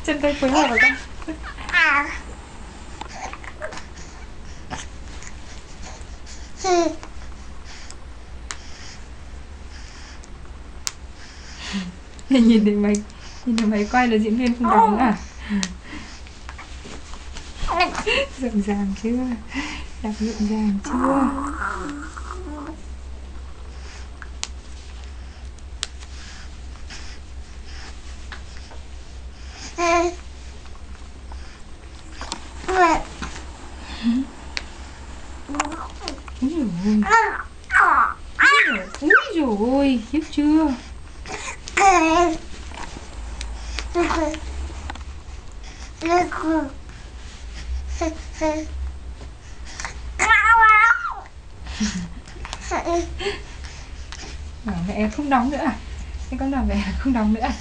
Chân tay phối hợp vào con. Nhìn thấy mày quay là diễn viên không đóng à? Rộn ràng chưa? Đọc rộn ràng chưa? Úi dồi ôi, khiếp chưa? Bảo mẹ không đóng nữa à? Thế con bảo mẹ không đóng nữa à?